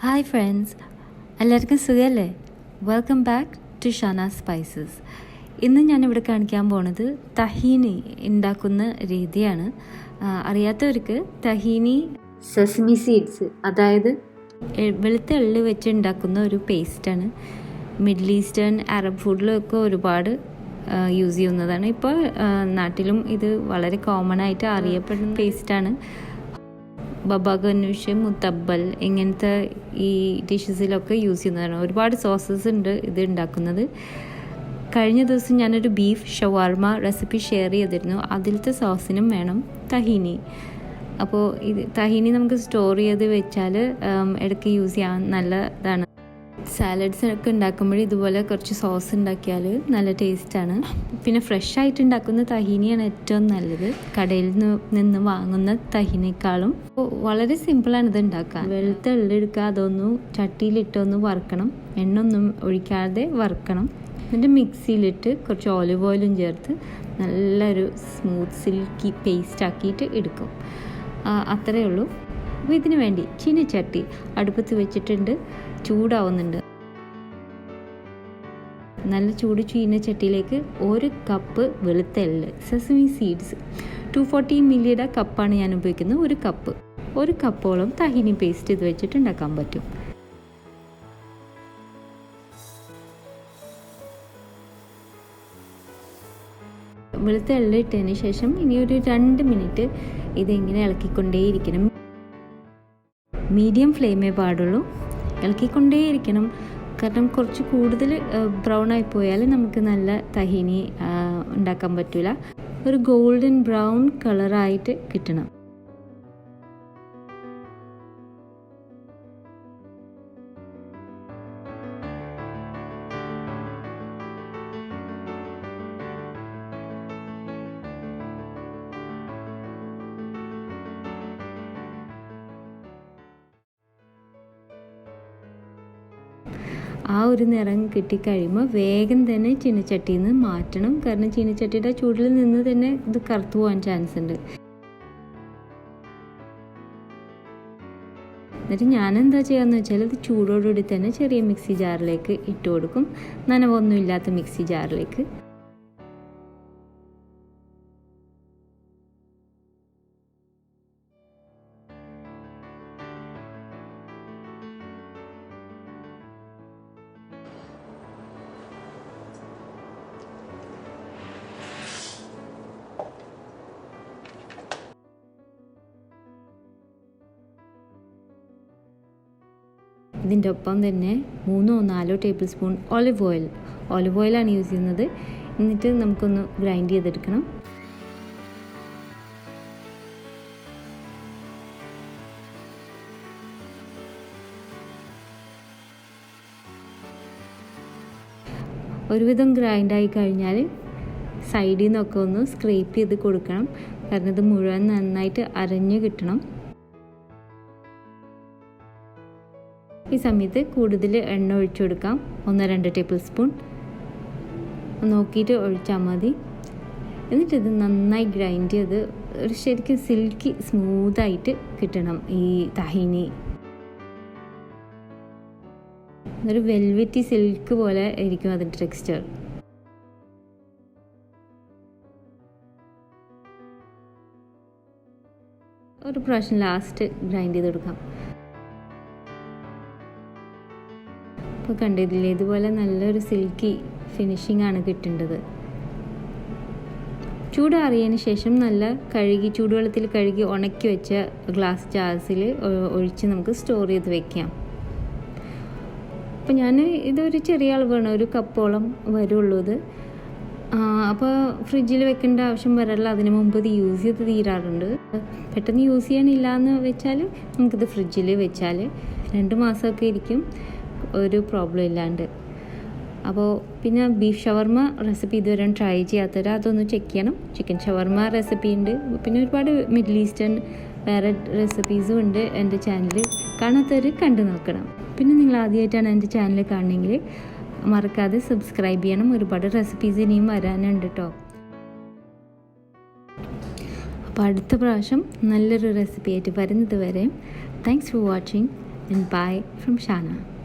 Hi friends, എല്ലാവർക്കും സുഖമല്ലേ? Welcome back to Shana Spices. ഇന്ന് ഞാനിവിടെ കാണിക്കാൻ പോണത് തഹീനി ഉണ്ടാക്കുന്ന രീതിയാണ്. അറിയാത്തവർക്ക് തഹീനി സെസമി സീഡ്സ്, അതായത് വെളുത്ത എള്ള് വെച്ച് ഉണ്ടാക്കുന്ന ഒരു പേസ്റ്റാണ്. മിഡിൽ ഈസ്റ്റേൺ അറബ് ഫുഡിലൊക്കെ ഒരുപാട് യൂസ് ചെയ്യുന്നതാണ്. ഇപ്പോൾ നാട്ടിലും ഇത് വളരെ കോമൺ ആയിട്ട് അറിയപ്പെടുന്ന പേസ്റ്റാണ്. ബബ ഗനൂഷ്, മുത്തബ്ബൽ ഇങ്ങനത്തെ ഈ ഡിഷസിലൊക്കെ യൂസ് ചെയ്യുന്നതാണ്. ഒരുപാട് സോസസ് ഉണ്ട് ഇത് ഉണ്ടാക്കുന്നത്. കഴിഞ്ഞ ദിവസം ഞാനൊരു ബീഫ് ഷവാർമ റെസിപ്പി ഷെയർ ചെയ്തിരുന്നു. അതിലത്തെ സോസിനും വേണം തഹീനി. അപ്പോൾ ഇത് തഹീനി നമുക്ക് സ്റ്റോർ ചെയ്ത് വെച്ചാൽ ഇടയ്ക്ക് യൂസ് ചെയ്യാൻ നല്ലതാണ്. സാലഡ്സ് ഒക്കെ ഉണ്ടാക്കുമ്പോൾ ഇതുപോലെ കുറച്ച് സോസ് ഉണ്ടാക്കിയാൽ നല്ല ടേസ്റ്റാണ്. പിന്നെ ഫ്രഷ് ആയിട്ട് ഉണ്ടാക്കുന്ന തഹീനിയാണ് ഏറ്റവും നല്ലത്, കടയിൽ നിന്ന് വാങ്ങുന്ന തഹീനേക്കാളും. വളരെ സിമ്പിളാണ് ഇത് ഉണ്ടാക്കാൻ. വെളുത്ത എള്ളെടുക്കുക, അതൊന്ന് ചട്ടിയിലിട്ടൊന്ന് വറുക്കണം, എണ്ണ ഒന്നും ഒഴിക്കാതെ വറുക്കണം. എന്നിട്ട് മിക്സിയിലിട്ട് കുറച്ച് ഓലിവ് ഓയിലും ചേർത്ത് നല്ലൊരു സ്മൂത്ത് സിൽക്കി പേസ്റ്റ് ആക്കിയിട്ട് എടുക്കും. അത്രയേ ഉള്ളൂ. അപ്പോൾ ഇതിന് വേണ്ടി ചീനച്ചട്ടി അടുപ്പത്ത് വെച്ചിട്ടുണ്ട്, ചൂടാവുന്നുണ്ട്. നല്ല ചൂട് ചീനച്ചട്ടിയിലേക്ക് 1 കപ്പ് വെളുത്ത എള്ള്, സെസമി സീഡ്സ് 240 മില്ലിയുടെ കപ്പാണ് ഞാൻ ഉപയോഗിക്കുന്നത്. 1 കപ്പോളം തഹീനി പേസ്റ്റ് ഇത് വെച്ചിട്ട് ഉണ്ടാക്കാൻ പറ്റും. വെളുത്ത എള്ള് ഇട്ടതിന് ശേഷം ഇനി ഒരു 2 മിനിറ്റ് ഇതിങ്ങനെ ഇളക്കിക്കൊണ്ടേയിരിക്കണം. മീഡിയം ഫ്ലെയിമേ പാടുള്ളൂ, ഇളക്കിക്കൊണ്ടേയിരിക്കണം. കാരണം കുറച്ച് കൂടുതൽ ബ്രൗൺ ആയി പോയാൽ നമുക്ക് നല്ല തഹീനി ഉണ്ടാക്കാൻ പറ്റില്ല. ഒരു ഗോൾഡൻ ബ്രൗൺ കളറായിട്ട് കിട്ടണം. ആ ഒരു നിറം കിട്ടിക്കഴിയുമ്പോൾ വേഗം തന്നെ ചീനച്ചട്ടിയിൽ നിന്ന് മാറ്റണം. കാരണം ചീനച്ചട്ടിയുടെ ചൂടിൽ നിന്ന് തന്നെ ഇത് കറുത്തു പോകാൻ ചാൻസ് ഉണ്ട്. എന്നിട്ട് ഞാനെന്താ ചെയ്യാന്ന് വെച്ചാൽ ഇത് ചൂടോടുകൂടി തന്നെ ചെറിയ മിക്സി ജാറിലേക്ക് ഇട്ട് കൊടുക്കും, നനവൊന്നും ഇല്ലാത്ത മിക്സി ജാറിലേക്ക്. ഇതിൻ്റെ ഒപ്പം തന്നെ 3-4 ടേബിൾ സ്പൂൺ ഓലിവ് ഓയിലാണ് യൂസ് ചെയ്യുന്നത്. എന്നിട്ട് നമുക്കൊന്ന് ഗ്രൈൻഡ് ചെയ്തെടുക്കണം. ഒരുവിധം ഗ്രൈൻഡായി കഴിഞ്ഞാൽ സൈഡിൽ നിന്നൊക്കെ ഒന്ന് സ്ക്രേപ്പ് ചെയ്ത് കൊടുക്കണം. കാരണം ഇത് മുഴുവൻ നന്നായിട്ട് അരഞ്ഞ് കിട്ടണം. ഈ സമയത്ത് കൂടുതൽ എണ്ണ ഒഴിച്ചു കൊടുക്കാം, 1-2 ടേബിൾ സ്പൂൺ നോക്കിയിട്ട് ഒഴിച്ചാൽ മതി. എന്നിട്ട് ഇത് നന്നായി ഗ്രൈൻഡ് ചെയ്ത് ഒരു ശരിക്കും സിൽക്കി സ്മൂത്തായിട്ട് കിട്ടണം. ഈ തഹീനി ഒരു വെൽവെറ്റി സിൽക്ക് പോലെ ആയിരിക്കും അതിൻ്റെ ടെക്സ്ചർ. ഒരു പ്രാവശ്യം ലാസ്റ്റ് ഗ്രൈൻഡ് ചെയ്ത് കൊടുക്കാം. ഇപ്പോൾ കണ്ടിട്ടില്ലേ, ഇതുപോലെ നല്ലൊരു സിൽക്കി ഫിനിഷിംഗ് ആണ് കിട്ടേണ്ടത്. ചൂടാറിയതിന് ശേഷം നല്ല ചൂടുവെള്ളത്തിൽ കഴുകി ഉണക്കി വെച്ച ഗ്ലാസ് ജാർസിൽ ഒഴിച്ച് നമുക്ക് സ്റ്റോർ ചെയ്ത് വെക്കാം. അപ്പോൾ ഞാൻ ഇതൊരു ചെറിയ അളവാണ്, 1 കപ്പോളം വരുള്ളൂ ഇത്. അപ്പോൾ ഫ്രിഡ്ജിൽ വെക്കേണ്ട ആവശ്യം വരില്ല, അതിന് മുമ്പ് ഇത് യൂസ് ചെയ്ത് തീരാറുണ്ട്. പെട്ടെന്ന് യൂസ് ചെയ്യാനില്ല എന്ന് വെച്ചാൽ നമുക്കിത് ഫ്രിഡ്ജിൽ വെച്ചാൽ 2 മാസമൊക്കെ ഇരിക്കും, ഒരു പ്രോബ്ലം ഇല്ലാണ്ട്. അപ്പോൾ പിന്നെ ബീഫ് ഷവർമ റെസിപ്പി ഇതുവരെ ട്രൈ ചെയ്യാത്തവർ അതൊന്ന് ചെക്ക് ചെയ്യണം. ചിക്കൻ ഷവർമ റെസിപ്പി ഉണ്ട്, പിന്നെ ഒരുപാട് മിഡിൽ ഈസ്റ്റേൺ വേറെ റെസിപ്പീസും ഉണ്ട് എൻ്റെ ചാനലിൽ. കാണാത്തവർ കണ്ടു നോക്കണം. പിന്നെ നിങ്ങൾ ആദ്യമായിട്ടാണ് എൻ്റെ ചാനൽ കാണണമെങ്കിൽ മറക്കാതെ സബ്സ്ക്രൈബ് ചെയ്യണം. ഒരുപാട് റെസിപ്പീസ് ഇനിയും വരാനുണ്ട് കേട്ടോ. അപ്പോൾ അടുത്ത പ്രാവശ്യം നല്ലൊരു റെസിപ്പി ആയിട്ട് വരുന്നത് വരെ thanks for watching. and bye from Shana.